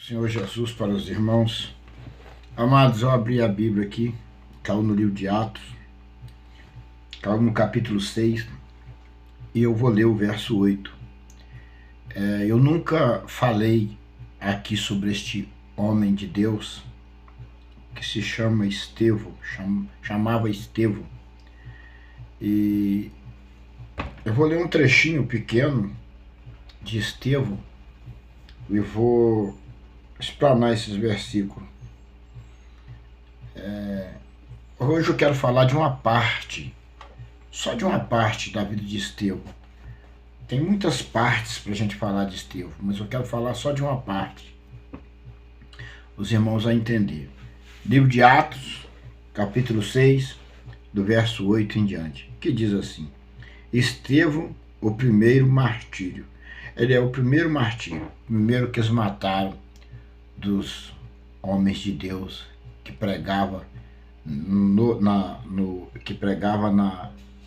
Senhor Jesus para os irmãos. Amados, eu abri a Bíblia aqui, caiu no livro de Atos, caiu no capítulo 6, e eu vou ler o verso 8. Eu nunca falei aqui sobre este homem de Deus, que se chama Estevão, chamava Estevão. E eu vou ler um trechinho pequeno de Estevão e vou explanar esses versículos. Hoje eu quero falar de uma parte, só de uma parte da vida de Estevão. Tem muitas partes para a gente falar de Estevão, mas eu quero falar só de uma parte. Os irmãos vão entender. Livro de Atos, capítulo 6, do verso 8 em diante, que diz assim: Estevão, o primeiro martírio. Ele é o primeiro martírio, o primeiro que eles mataram dos homens de Deus que pregava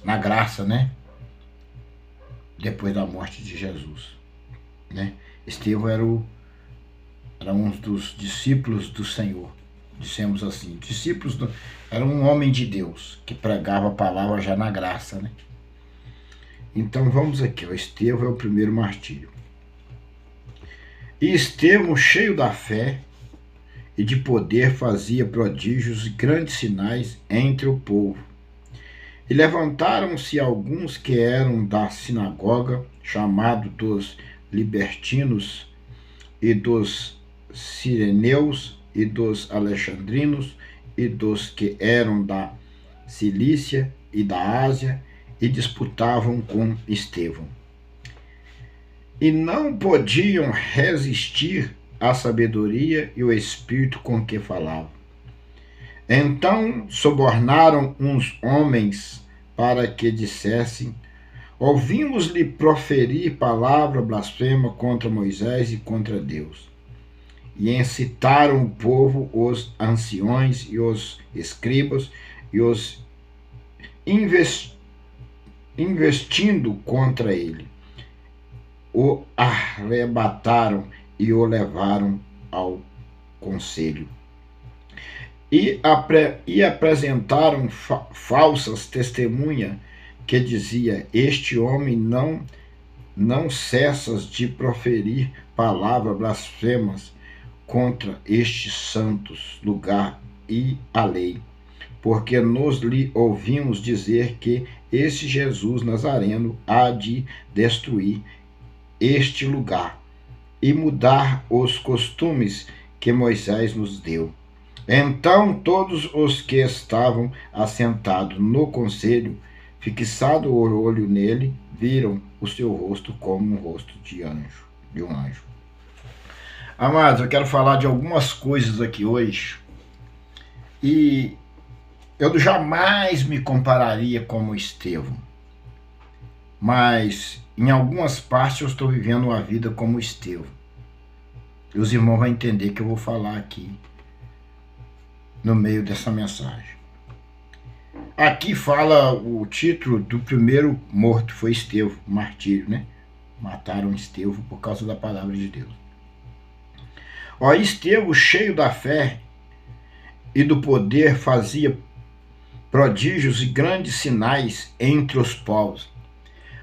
na graça, né? Depois da morte de Jesus, né? Estevão era um dos discípulos do Senhor, dissemos assim, era um homem de Deus que pregava a palavra já na graça, né? Então vamos aqui, ó. Estevão é o primeiro martírio. E Estevão, cheio da fé e de poder, fazia prodígios e grandes sinais entre o povo. E levantaram-se alguns que eram da sinagoga, chamado dos libertinos, e dos cireneus, e dos alexandrinos, e dos que eram da Cilícia e da Ásia, e disputavam com Estevão. E não podiam resistir à sabedoria e ao espírito com que falavam. Então subornaram uns homens para que dissessem: ouvimos-lhe proferir palavra blasfema contra Moisés e contra Deus. E incitaram o povo, os anciões e os escribas, e os investindo contra ele, o arrebataram e o levaram ao conselho. E apresentaram falsas testemunhas que dizia: este homem não cessas de proferir palavras blasfemas contra estes santos lugar e a lei, porque nós lhe ouvimos dizer que esse Jesus Nazareno há de destruir este lugar e mudar os costumes que Moisés nos deu. Então todos os que estavam assentados no conselho, fixado o olho nele, viram o seu rosto como um rosto de um anjo. Amados, eu quero falar de algumas coisas aqui hoje, e eu jamais me compararia como Estevão, mas em algumas partes eu estou vivendo uma vida como Estevão. E os irmãos vão entender que eu vou falar aqui no meio dessa mensagem. Aqui fala o título do primeiro morto, foi Estevão, martírio, né? Mataram Estevão por causa da palavra de Deus. Ó, Estevão, cheio da fé e do poder, fazia prodígios e grandes sinais entre os povos.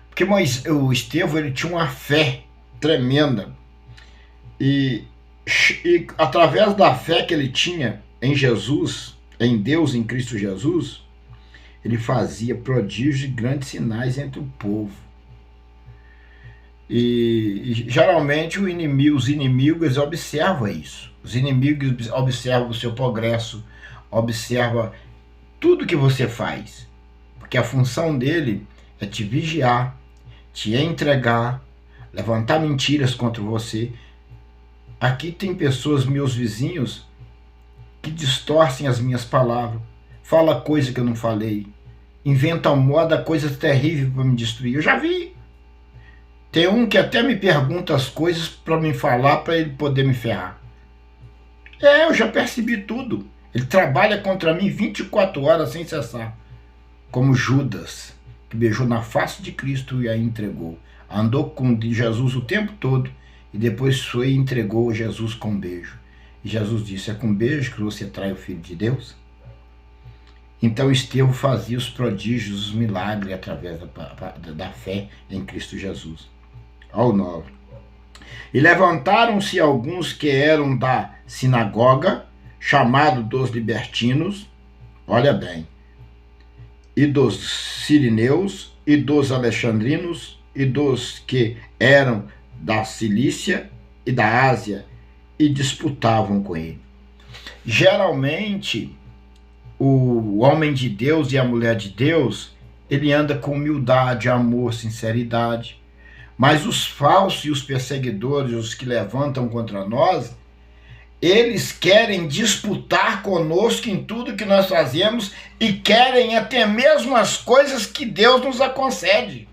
Porque o Estevão, ele tinha uma fé tremenda, e através da fé que ele tinha em Jesus, em Deus, em Cristo Jesus, ele fazia prodígios e grandes sinais entre o povo. E geralmente os inimigos observam isso. Os inimigos observam o seu progresso, observam tudo que você faz, porque a função dele é te vigiar, te entregar, levantar mentiras contra você. Aqui tem pessoas, meus vizinhos, que distorcem as minhas palavras, fala coisa que eu não falei, inventam moda, coisas terríveis para me destruir. Eu já vi. Tem um que até me pergunta as coisas para me falar, para ele poder me ferrar. Eu já percebi tudo. Ele trabalha contra mim 24 horas sem cessar. Como Judas, que beijou na face de Cristo e a entregou. Andou com Jesus o tempo todo e depois foi e entregou Jesus com um beijo. E Jesus disse: é com beijo que você trai o Filho de Deus? Então Estevão fazia os prodígios, os milagres através da fé em Cristo Jesus. Ao 9. E levantaram-se alguns que eram da sinagoga, chamado dos libertinos, olha bem, e dos sirineus, e dos alexandrinos, e dos que eram da Cilícia e da Ásia, e disputavam com ele. Geralmente, o homem de Deus e a mulher de Deus, ele anda com humildade, amor, sinceridade. Mas os falsos e os perseguidores, os que levantam contra nós, eles querem disputar conosco em tudo que nós fazemos e querem até mesmo as coisas que Deus nos concede.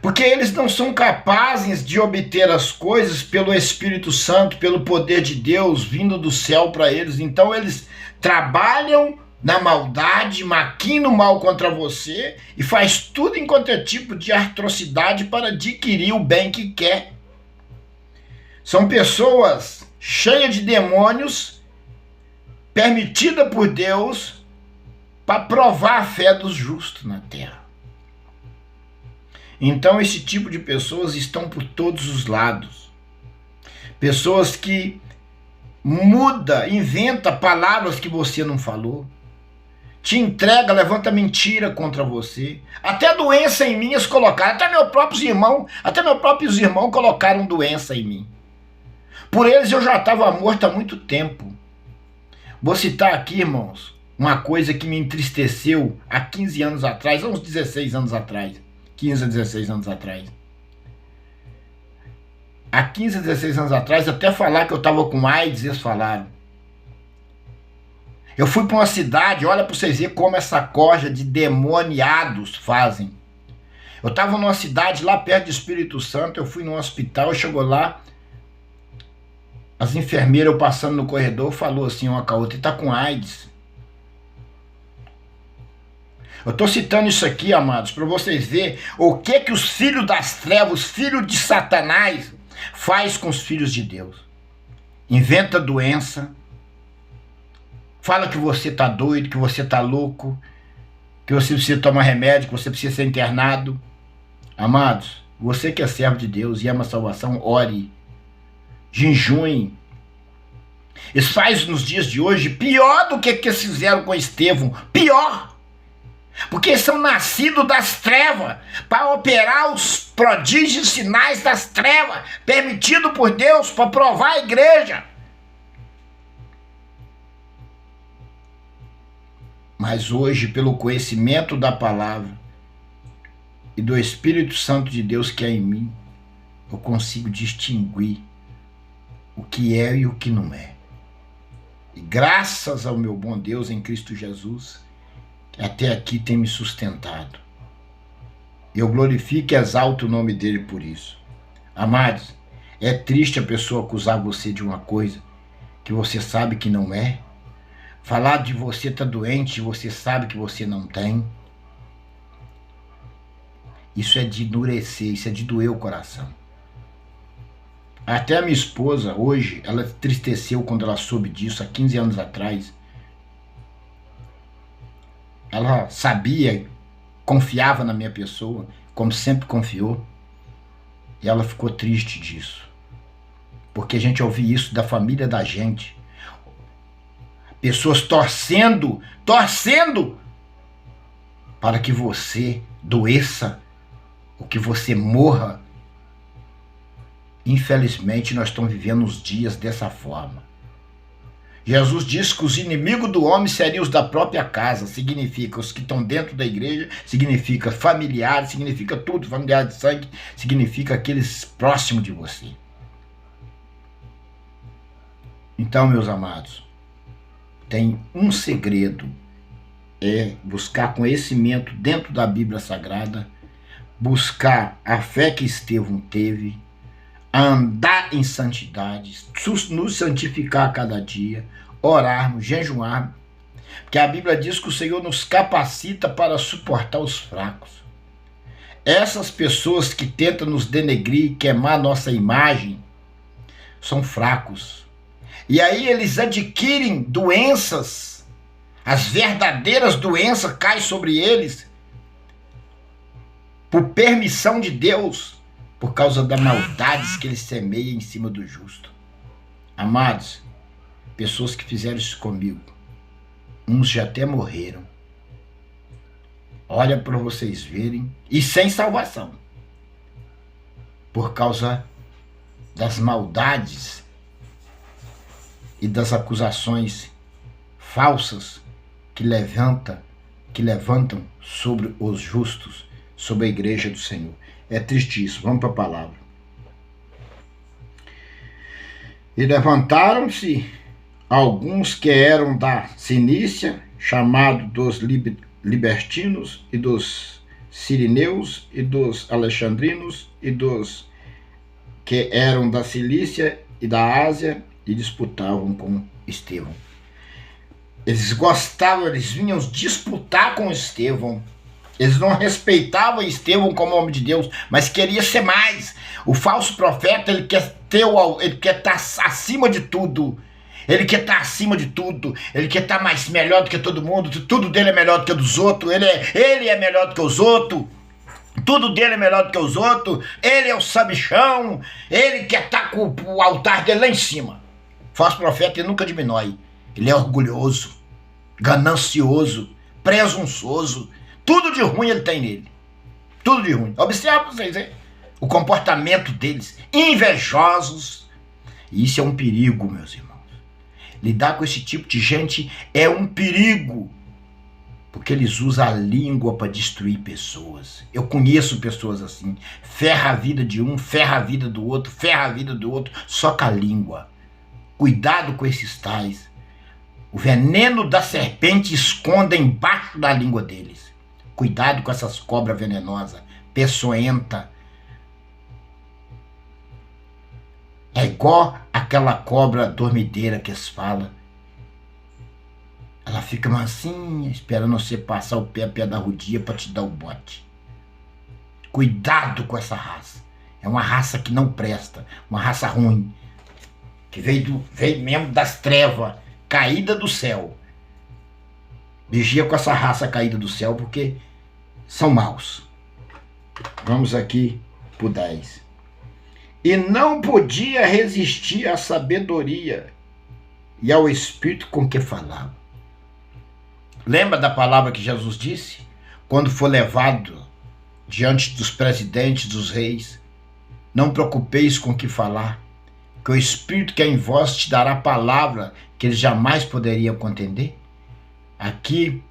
Porque eles não são capazes de obter as coisas pelo Espírito Santo, pelo poder de Deus vindo do céu para eles. Então eles trabalham na maldade, maquinam mal contra você e faz tudo enquanto é tipo de atrocidade para adquirir o bem que quer. São pessoas cheias de demônios, permitidas por Deus para provar a fé dos justos na terra. Então esse tipo de pessoas estão por todos os lados. Pessoas que muda, inventa palavras que você não falou, te entrega, levanta mentira contra você. Até doença em mim eles colocaram, até meus próprios irmãos colocaram doença em mim. Por eles eu já estava morto há muito tempo. Vou citar aqui, irmãos, uma coisa que me entristeceu há 15 anos atrás, há uns 16 anos atrás. 15 a 16 anos atrás. Há 15 a 16 anos atrás, até falar que eu estava com AIDS, eles falaram. Eu fui para uma cidade, olha para vocês verem como essa corja de demoniados fazem. Eu estava numa cidade lá perto do Espírito Santo, eu fui num hospital, chegou lá, as enfermeiras, eu passando no corredor, falou assim uma com a outra: está com AIDS. Eu estou citando isso aqui, amados, para vocês verem o que os filhos das trevas, filhos de Satanás, faz com os filhos de Deus. Inventa doença, fala que você está doido, que você está louco, que você precisa tomar remédio, que você precisa ser internado. Amados, você que é servo de Deus e ama a salvação, ore, jejue. Eles fazem nos dias de hoje pior do que eles fizeram com Estevão, pior. Porque eles são nascidos das trevas, para operar os prodígios e sinais das trevas, permitido por Deus para provar a igreja. Mas hoje, pelo conhecimento da palavra e do Espírito Santo de Deus que é em mim, eu consigo distinguir o que é e o que não é. E graças ao meu bom Deus em Cristo Jesus, até aqui tem me sustentado. Eu glorifico e exalto o nome dele por isso. Amados, é triste a pessoa acusar você de uma coisa que você sabe que não é. Falar de você tá doente e você sabe que você não tem. Isso é de endurecer, isso é de doer o coração. Até a minha esposa, hoje, ela entristeceu quando ela soube disso, há 15 anos atrás. Ela sabia, confiava na minha pessoa, como sempre confiou. E ela ficou triste disso. Porque a gente ouvia isso da família da gente. Pessoas torcendo para que você doeça, ou que você morra. Infelizmente, nós estamos vivendo os dias dessa forma. Jesus disse que os inimigos do homem seriam os da própria casa, significa os que estão dentro da igreja, significa familiares, significa tudo, familiar de sangue, significa aqueles próximos de você. Então, meus amados, tem um segredo, é buscar conhecimento dentro da Bíblia Sagrada, buscar a fé que Estevão teve, andar em santidade, nos santificar a cada dia, orarmos, jejuarmos, porque a Bíblia diz que o Senhor nos capacita para suportar os fracos. essas pessoas que tentam nos denegrir, queimar nossa imagem, são fracos. E aí eles adquirem doenças, as verdadeiras doenças caem sobre eles, por permissão de Deus, por causa das maldades que eles semeiam em cima do justo. Amados, pessoas que fizeram isso comigo, uns já até morreram. Olha para vocês verem, e sem salvação, por causa das maldades e das acusações falsas que levantam sobre os justos, sobre a igreja do Senhor. É triste isso. Vamos para a palavra. E levantaram-se alguns que eram da Cinícia, chamados dos libertinos, e dos sirineus, e dos alexandrinos, e dos que eram da Cilícia e da Ásia, e disputavam com Estevão. Eles gostavam, eles vinham disputar com Estevão. Eles não respeitavam Estevão como homem de Deus, mas queria ser mais. O falso profeta, ele quer estar acima de tudo. Ele quer estar acima de tudo. Ele quer estar melhor do que todo mundo. Tudo dele é melhor do que dos outros. Ele é melhor do que os outros. Tudo dele é melhor do que os outros. Ele é o sabichão. Ele quer estar com o altar dele lá em cima. O falso profeta, ele nunca diminui. Ele é orgulhoso, ganancioso, presunçoso. Tudo de ruim ele tem nele. Tudo de ruim. Observa vocês, hein? O comportamento deles. Invejosos. E isso é um perigo, meus irmãos. Lidar com esse tipo de gente é um perigo. Porque eles usam a língua para destruir pessoas. Eu conheço pessoas assim. Ferra a vida de um, ferra a vida do outro, ferra a vida do outro, só com a língua. Cuidado com esses tais. O veneno da serpente esconde embaixo da língua deles. Cuidado com essas cobras venenosas, peçonhenta. É igual aquela cobra dormideira que eles falam. Ela fica mansinha, esperando você passar o pé da rodia para te dar o bote. Cuidado com essa raça. É uma raça que não presta, uma raça ruim. Que veio mesmo das trevas, caída do céu. Vigia com essa raça caída do céu, porque são maus. Vamos aqui pro 10. E não podia resistir à sabedoria e ao espírito com que falava. Lembra da palavra que Jesus disse? Quando for levado diante dos presidentes, dos reis, não preocupeis com o que falar, que o Espírito que é em vós te dará palavra que eles jamais poderiam contender. Aqui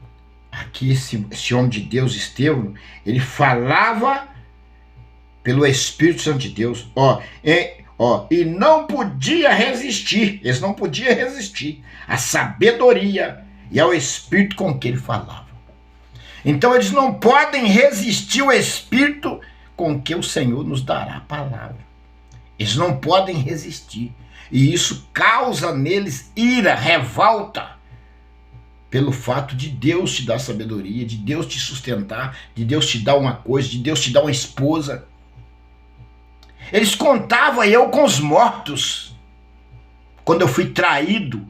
esse homem de Deus, Estevão, ele falava pelo Espírito Santo de Deus. E não podia resistir, eles não podiam resistir à sabedoria e ao Espírito com que ele falava. Então eles não podem resistir ao Espírito com que o Senhor nos dará a palavra. Eles não podem resistir. E isso causa neles ira, revolta, pelo fato de Deus te dar sabedoria, de Deus te sustentar, de Deus te dar uma coisa, de Deus te dar uma esposa. Eles contavam eu com os mortos, quando eu fui traído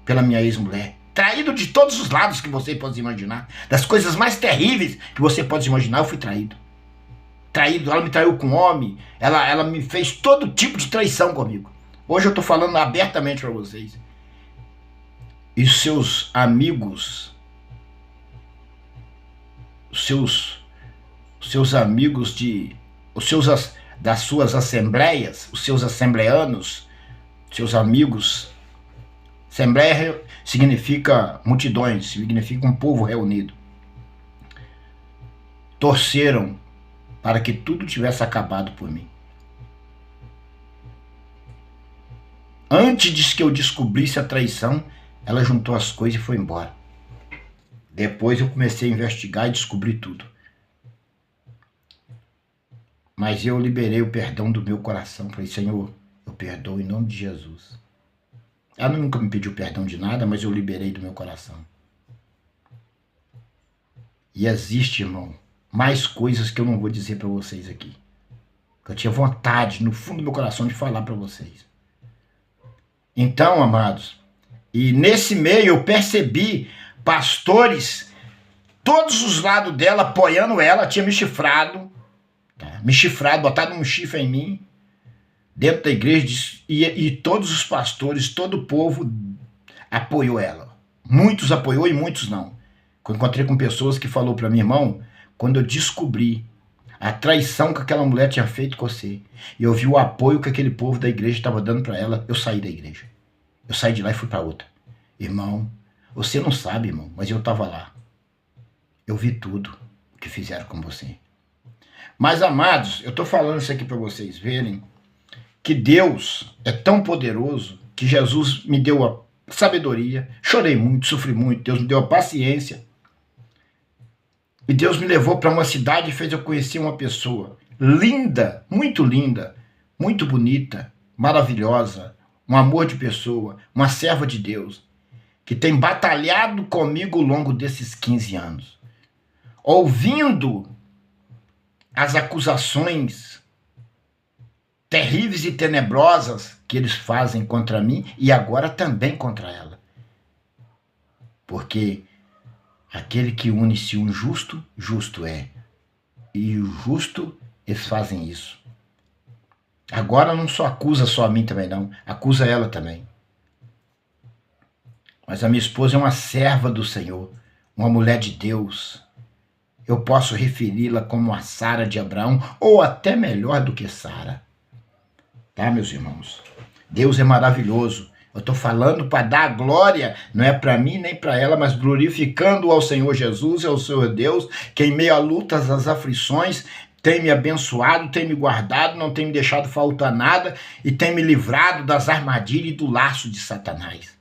pela minha ex-mulher. Traído de todos os lados que você pode imaginar. Das coisas mais terríveis que você pode imaginar, eu fui traído. Traído, ela me traiu com homem, ela me fez todo tipo de traição comigo. Hoje eu estou falando abertamente para vocês. E os seus amigos, os seus amigos das suas assembleias, os seus assembleanos, seus amigos. Assembleia significa multidões, significa um povo reunido. Torceram para que tudo tivesse acabado por mim. Antes de que eu descobrisse a traição, ela juntou as coisas e foi embora. Depois eu comecei a investigar e descobri tudo. Mas eu liberei o perdão do meu coração. Falei, Senhor, eu perdoo em nome de Jesus. Ela nunca me pediu perdão de nada, mas eu liberei do meu coração. E existe, irmão, mais coisas que eu não vou dizer para vocês aqui. Eu tinha vontade, no fundo do meu coração, de falar para vocês. Então, amados, e nesse meio eu percebi pastores, todos os lados dela, apoiando ela, tinha me chifrado, tá? Me chifrado, botado um chifre em mim, dentro da igreja, e todos os pastores, todo o povo apoiou ela. Muitos apoiou e muitos não. Eu encontrei com pessoas que falou para mim, irmão, quando eu descobri a traição que aquela mulher tinha feito com você, e eu vi o apoio que aquele povo da igreja estava dando para ela, eu saí da igreja. Eu saí de lá e fui para outra. Irmão, você não sabe, irmão, mas eu estava lá. Eu vi tudo o que fizeram com você. Mas, amados, eu estou falando isso aqui para vocês verem que Deus é tão poderoso que Jesus me deu a sabedoria. Chorei muito, sofri muito. Deus me deu a paciência. E Deus me levou para uma cidade e fez eu conhecer uma pessoa linda, muito bonita, maravilhosa, um amor de pessoa, uma serva de Deus, que tem batalhado comigo ao longo desses 15 anos, ouvindo as acusações terríveis e tenebrosas que eles fazem contra mim e agora também contra ela. Porque aquele que une-se um justo, justo é. E o justo, eles fazem isso. Agora não só acusa só a mim também não, acusa ela também. Mas a minha esposa é uma serva do Senhor, uma mulher de Deus. Eu posso referi-la como a Sara de Abraão, ou até melhor do que Sara. Tá, meus irmãos? Deus é maravilhoso. Eu estou falando para dar glória, não é para mim nem para ela, mas glorificando ao Senhor Jesus e ao Senhor Deus, que em meio a lutas, às aflições, tem me abençoado, tem me guardado, não tem me deixado faltar nada e tem me livrado das armadilhas e do laço de Satanás,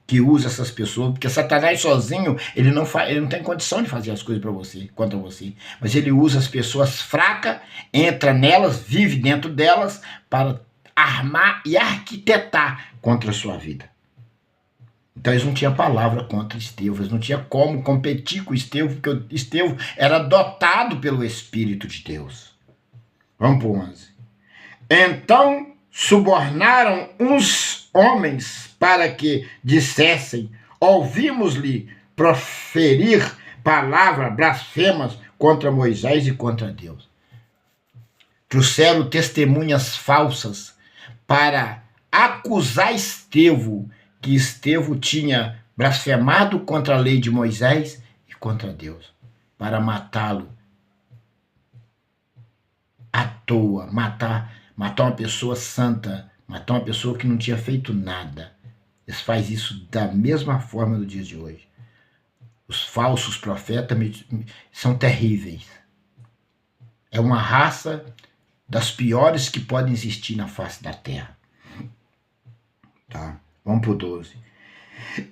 que usa essas pessoas, porque Satanás sozinho, ele não tem condição de fazer as coisas para você, contra você, mas ele usa as pessoas fracas, entra nelas, vive dentro delas, para armar e arquitetar contra a sua vida. Então eles não tinham palavra contra Estevão, eles não tinham como competir com Estevão, porque Estevão era dotado pelo Espírito de Deus. Vamos para o 11. Então subornaram uns homens para que dissessem, ouvimos-lhe proferir palavras blasfemas contra Moisés e contra Deus. Trouxeram testemunhas falsas para acusar Estevão, que Estevão tinha blasfemado contra a lei de Moisés e contra Deus, para matá-lo à toa, matar uma pessoa santa, matar uma pessoa que não tinha feito nada. Eles fazem isso da mesma forma no dia de hoje. Os falsos profetas são terríveis. É uma raça das piores que podem existir na face da terra. Tá? Vamos para o 12.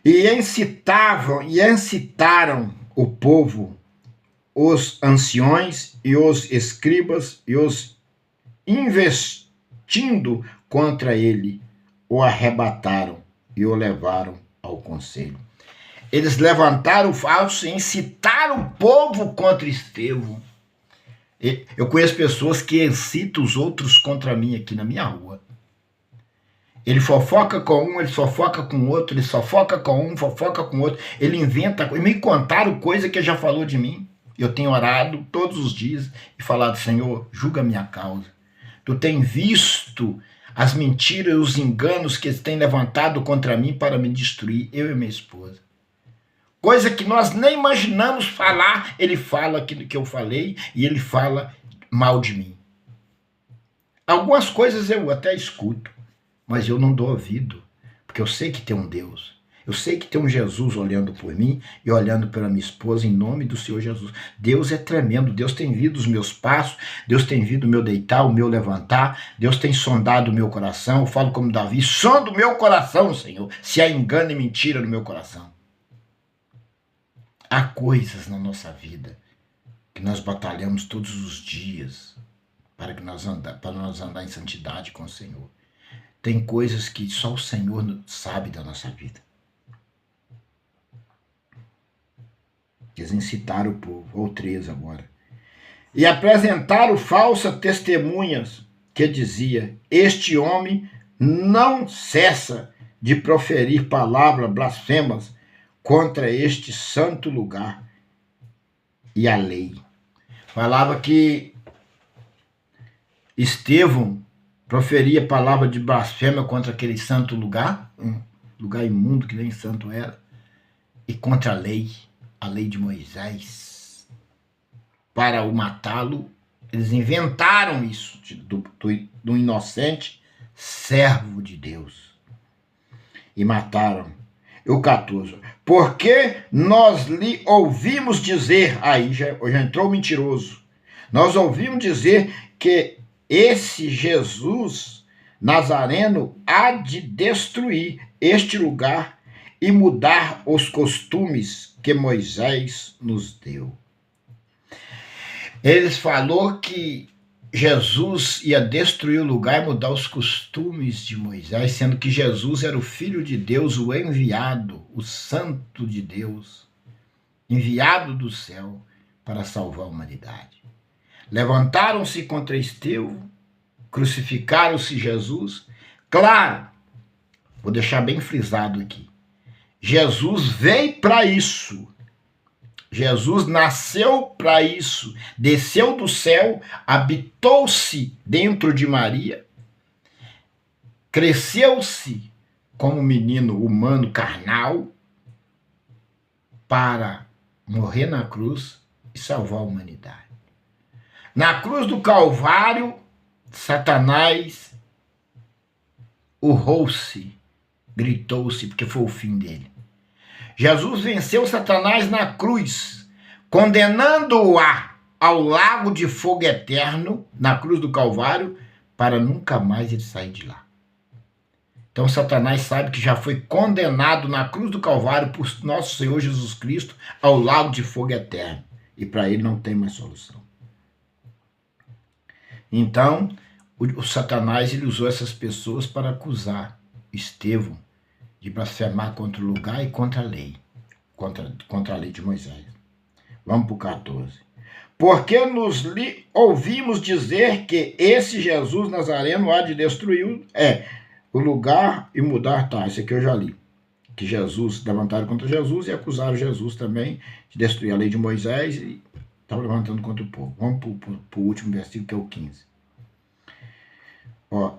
E incitaram o povo, os anciões e os escribas, e os investindo contra ele, o arrebataram e o levaram ao conselho. Eles levantaram o falso e incitaram o povo contra Estevão. Eu conheço pessoas que incitam os outros contra mim aqui na minha rua. Ele fofoca com um, ele fofoca com outro, ele fofoca com um, fofoca com outro. Ele inventa, me contaram coisa que ele já falou de mim. Eu tenho orado todos os dias e falado, Senhor, julga a minha causa. Tu tem visto as mentiras e os enganos que eles têm levantado contra mim para me destruir, eu e minha esposa. Coisa que nós nem imaginamos falar, ele fala aquilo que eu falei e ele fala mal de mim. Algumas coisas eu até escuto, mas eu não dou ouvido, porque eu sei que tem um Deus. Eu sei que tem um Jesus olhando por mim e olhando pela minha esposa em nome do Senhor Jesus. Deus é tremendo, Deus tem visto os meus passos, Deus tem visto o meu deitar, o meu levantar, Deus tem sondado o meu coração. Eu falo como Davi, sonda o meu coração, Senhor, se há engano e mentira no meu coração. Há coisas na nossa vida que nós batalhamos todos os dias para nós andar em santidade com o Senhor. Tem coisas que só o Senhor sabe da nossa vida. Eles incitaram o povo, ou 13 agora. E apresentaram falsas testemunhas que dizia: este homem não cessa de proferir palavras blasfemas contra este santo lugar e a lei. Falava que Estevão proferia palavra de blasfêmia contra aquele santo lugar, um lugar imundo que nem santo era, e contra a lei de Moisés. Para o matá-lo, eles inventaram isso do inocente servo de Deus. E mataram. E o 14. Porque nós lhe ouvimos dizer, aí já entrou o mentiroso, nós ouvimos dizer que esse Jesus Nazareno há de destruir este lugar e mudar os costumes que Moisés nos deu. Eles falou que Jesus ia destruir o lugar e mudar os costumes de Moisés, sendo que Jesus era o Filho de Deus, o enviado, o Santo de Deus, enviado do céu para salvar a humanidade. Levantaram-se contra Estevão, crucificaram-se Jesus. Claro, vou deixar bem frisado aqui, Jesus veio para isso. Jesus nasceu para isso, desceu do céu, habitou-se dentro de Maria, cresceu-se como menino humano carnal para morrer na cruz e salvar a humanidade. Na cruz do Calvário, Satanás urrou-se, gritou-se, porque foi o fim dele. Jesus venceu Satanás na cruz, condenando-o ao lago de fogo eterno, na cruz do Calvário, para nunca mais ele sair de lá. Então Satanás sabe que já foi condenado na cruz do Calvário por nosso Senhor Jesus Cristo ao lago de fogo eterno. E para ele não tem mais solução. Então, o Satanás ele usou essas pessoas para acusar Estevão de blasfemar contra o lugar e contra a lei, contra a lei de Moisés. Vamos para o 14. Porque nos ouvimos dizer que esse Jesus Nazareno há de destruir o lugar e mudar, isso aqui eu já li, que Jesus, levantaram contra Jesus e acusaram Jesus também de destruir a lei de Moisés e estava levantando contra o povo. Vamos para o último versículo, que é o 15.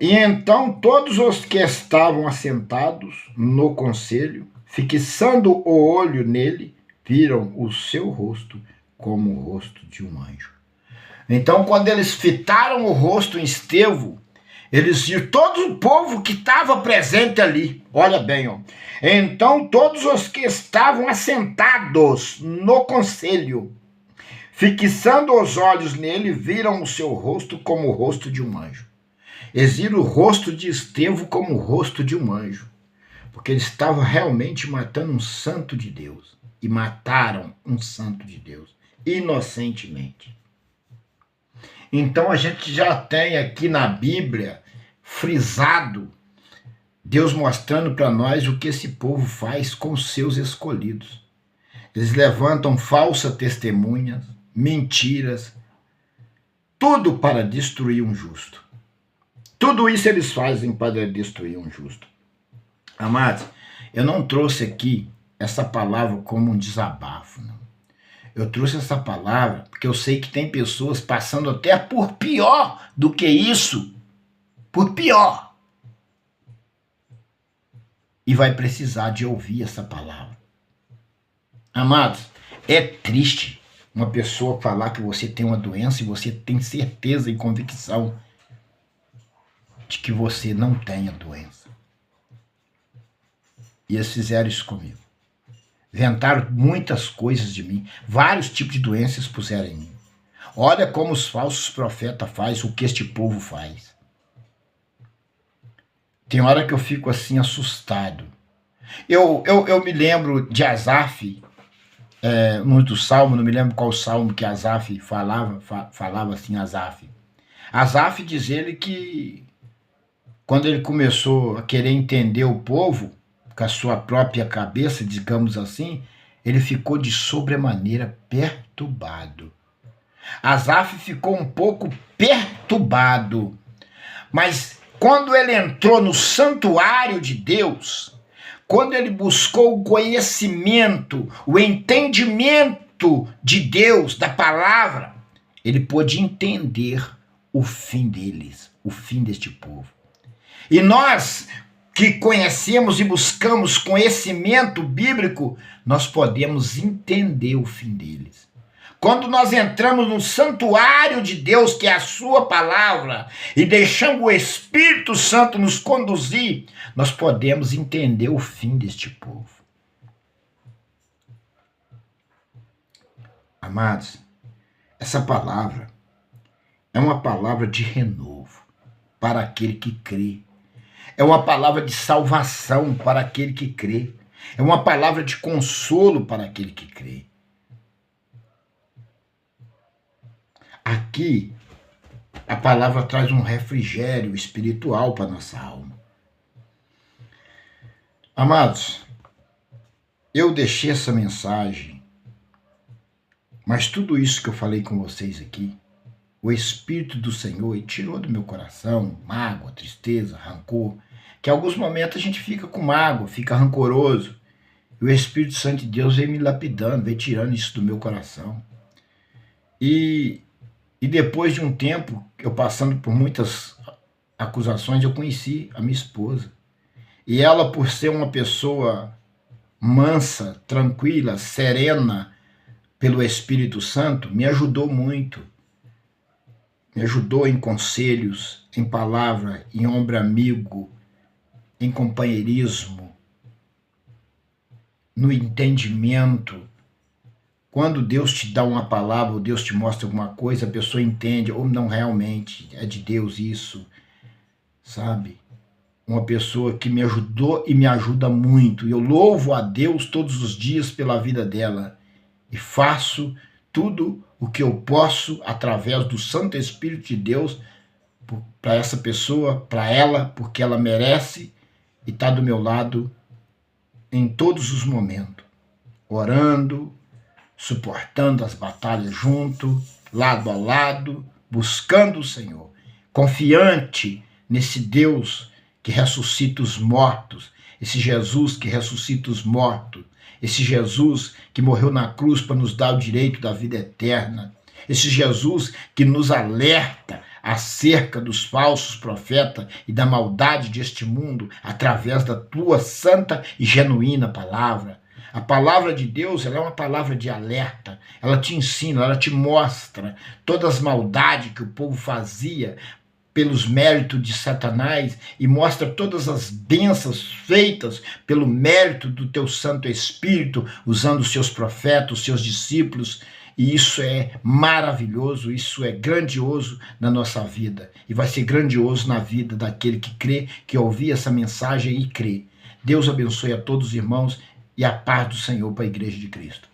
E então todos os que estavam assentados no conselho, fixando o olho nele, viram o seu rosto como o rosto de um anjo. Então, quando eles fitaram o rosto em Estevão, eles viram todo o povo que estava presente ali. Olha bem, Então todos os que estavam assentados no conselho, fixando os olhos nele, viram o seu rosto como o rosto de um anjo. Eles viram o rosto de Estevão como o rosto de um anjo, porque ele estava realmente matando um santo de Deus. E mataram um santo de Deus, inocentemente. Então a gente já tem aqui na Bíblia frisado Deus mostrando para nós o que esse povo faz com os seus escolhidos. Eles levantam falsas testemunhas, mentiras, tudo para destruir um justo. Tudo isso eles fazem para destruir um justo. Amados, eu não trouxe aqui essa palavra como um desabafo, não. Eu trouxe essa palavra porque eu sei que tem pessoas passando até por pior do que isso. Por pior. E vai precisar de ouvir essa palavra. Amados, é triste uma pessoa falar que você tem uma doença e você tem certeza e convicção de que você não tem a doença. E eles fizeram isso comigo. Inventaram muitas coisas de mim. Vários tipos de doenças puseram em mim. Olha como os falsos profetas fazem o que este povo faz. Tem hora que eu fico assim assustado. Eu me lembro de Asaf, no do Salmo, não me lembro qual salmo que Asaf falava assim, Asaf. Asaf diz ele que quando ele começou a querer entender o povo, com a sua própria cabeça, digamos assim, ele ficou de sobremaneira perturbado. Asaf ficou um pouco perturbado, mas quando ele entrou no santuário de Deus, quando ele buscou o conhecimento, o entendimento de Deus, da palavra, ele pôde entender o fim deles, o fim deste povo. E nós que conhecemos e buscamos conhecimento bíblico, nós podemos entender o fim deles. Quando nós entramos no santuário de Deus, que é a sua palavra, e deixamos o Espírito Santo nos conduzir, nós podemos entender o fim deste povo. Amados, essa palavra é uma palavra de renovo para aquele que crê. É uma palavra de salvação para aquele que crê. É uma palavra de consolo para aquele que crê. Aqui, a palavra traz um refrigério espiritual para a nossa alma. Amados, eu deixei essa mensagem, mas tudo isso que eu falei com vocês aqui, o Espírito do Senhor tirou do meu coração mágoa, tristeza, rancor, que em alguns momentos a gente fica com mágoa, fica rancoroso, e o Espírito Santo de Deus vem me lapidando, vem tirando isso do meu coração. E depois de um tempo, eu passando por muitas acusações, eu conheci a minha esposa. E ela, por ser uma pessoa mansa, tranquila, serena, pelo Espírito Santo, me ajudou muito. Me ajudou em conselhos, em palavra, em ombro amigo, em companheirismo, no entendimento. Quando Deus te dá uma palavra, ou Deus te mostra alguma coisa, a pessoa entende, ou não, realmente é de Deus isso, sabe? Uma pessoa que me ajudou e me ajuda muito. Eu louvo a Deus todos os dias pela vida dela e faço tudo o que eu posso através do Santo Espírito de Deus para essa pessoa, para ela, porque ela merece e está do meu lado em todos os momentos, orando, suportando as batalhas junto, lado a lado, buscando o Senhor, confiante nesse Deus que ressuscita os mortos, esse Jesus que ressuscita os mortos, esse Jesus que morreu na cruz para nos dar o direito da vida eterna, esse Jesus que nos alerta acerca dos falsos profetas e da maldade deste mundo através da tua santa e genuína palavra. A palavra de Deus, ela é uma palavra de alerta, ela te ensina, ela te mostra todas as maldades que o povo fazia pelos méritos de Satanás e mostra todas as bênçãos feitas pelo mérito do teu Santo Espírito, usando os seus profetas, os seus discípulos, e isso é maravilhoso, isso é grandioso na nossa vida, e vai ser grandioso na vida daquele que crê, que ouvir essa mensagem e crê. Deus abençoe a todos os irmãos, e a paz do Senhor para a Igreja de Cristo.